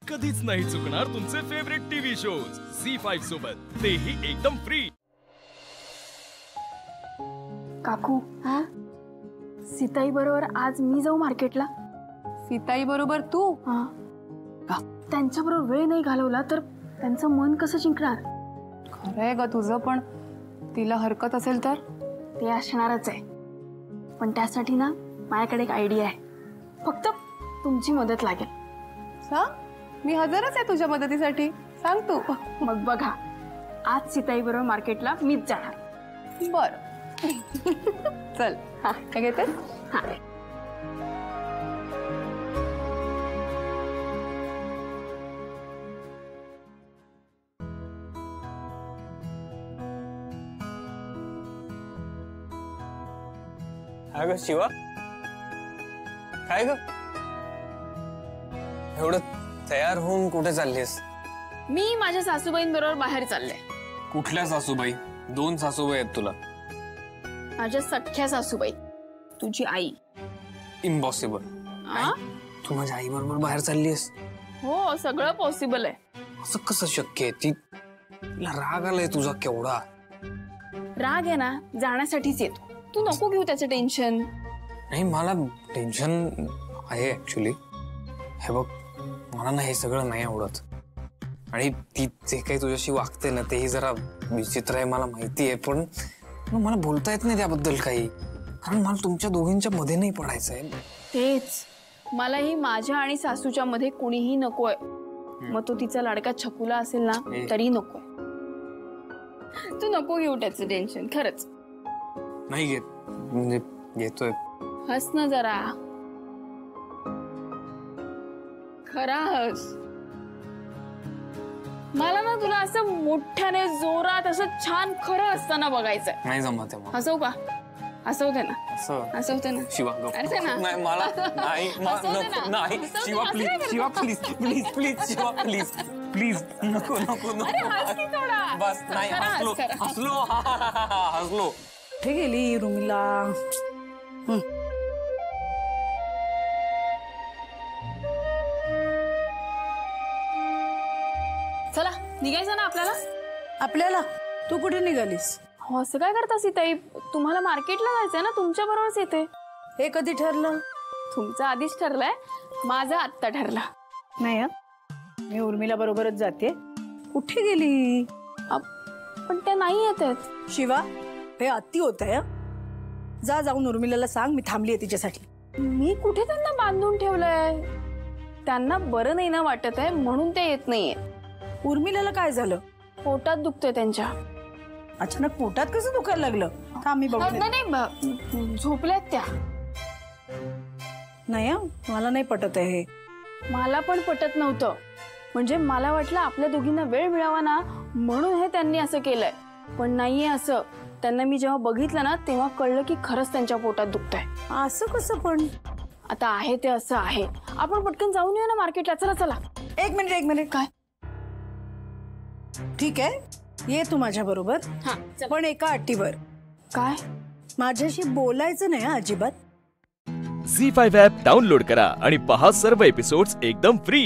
कधीच नाही चुकणार तुमचे फेवरेट टीव्ही शोज झी5 सोबत, तेही एकदम फ्री। काकू, सीताई बरोबर आज मी जाऊ मार्केटला? सीताई बरोबर तू? का? त्यांच्या बरोबर वेळ नाही घालवला तर त्यांचं मन कसं जिंकणार? खरंय ग तुझं, पण तिला हरकत असेल तर? ते असणारच आहे, पण त्यासाठी ना माझ्याकडे एक आयडिया आहे, फक्त तुमची मदत लागेल। सांग, मी हजरच आहे तुझ्या मदतीसाठी, सांग तू। मग बघा, आज सीताई बरोबर मार्केटला मीच जाणार। बर चल, काय घेते? ग शिवा, काय ग एवढं तयार होऊन कुठे चाललीस? मी माझ्या सासूबाईंबरोबर बाहेर चालले। कुठल्या सासूबाई? दोन सासूबाई आहेत तुला? माझ्या सख्ख्या सासूबाई, तुझी आई। इम्पॉसिबल। तू माझ्या आई बरोबर बाहेर चाललीस? हो, सगळं पॉसिबल आहे। असं कसं शक्य आहे? तिला राग आलाय तुझा केवढा? राग आहे ना, जाण्यासाठीच येतो। तू नको घेऊ त्याचं टेन्शन। नाही, मला टेन्शन आहे ऍक्च्युली। हे बघ, मला ना हे सगळं नाही आवडत, आणि ती जे काही तुझ्याशी वागते ना तेही जरा विचित्र आहे, मला माहिती आहे, पण मला बोलता येत नाही त्याबद्दल काही, कारण मला तुमच्या दोघींच्या मध्ये नाही पडायचंय। तेच, मलाही माझ्या आणि सासूच्या मध्ये कुणीही नकोय। मग तो तिचा लाडका छकुला असेल ना तरी नकोय। तू नको घेऊ त्याचं टेन्शन, खरंच नाही घेत, म्हणजे घेतोय। हस ना जरा, खरा हस। मला ना तुला असं मोठ्याने जोरात असं छान खरं असताना बघायचंय। नाही जमत आहे मला। हसवू का? हसवते ना, हसवते ना शिवा। नाही मला, नाही नाही Shiva, please Shiva, please please please Shiva, please please, नको नको नको, बस नाही, हसलो हसलो हसलो। कुठे गेली रुमिला? चला निघायचं ना आपल्याला? आपल्याला? तू कुठे निघालीस? हो, असं काय करता सीताई, तुम्हाला मार्केटला जायचंय ना, तुमच्या बरोबरच येते। हे कधी ठरलं? तुमचं आधीच ठरलंय, माझं आत्ता ठरलं। नाही, मी उर्मिला बरोबरच जाते। कुठे गेली? पण त्या नाही येत आहेत। शिवा, हे अति होत आहे। जा, जाऊन उर्मिलाला सांग मी थांबली आहे तिच्यासाठी। मी कुठे त्यांना बांधून ठेवलंय? त्यांना बरं नाही ना वाटत आहे, म्हणून ते येत नाहीये। उर्मिलाला काय झालं? पोटात दुखतंय त्यांच्या। अचानक पोटात कसं दुखायला लागलं? थांब मी बघते। नाही, झोपल्यात त्या। नाही, मला नाही पटत आहे हे। मला पण पटत नव्हतं, म्हणजे मला वाटलं आपल्या दोघींना वेळ मिळावा ना, म्हणून हे त्यांनी असं केलंय, पण नाहीये असं। त्यांना मी जेव्हा बघितलं ना तेव्हा कळलं की खरंच त्यांच्या पोटात दुखतंय। असं कसं? पण आता आहे ते असं आहे। आपण पटकन जाऊन येऊ ना मार्केटला, चला चला। एक मिनिट। काय? ठीक आहे, ये तू माझ्या बरोबर, पण एका अटीवर। काय? माझ्याशी बोलायचं नाही अजिबात। झी5 ॲप डाउनलोड करा आणि पहा सर्व एपिसोड्स एकदम फ्री।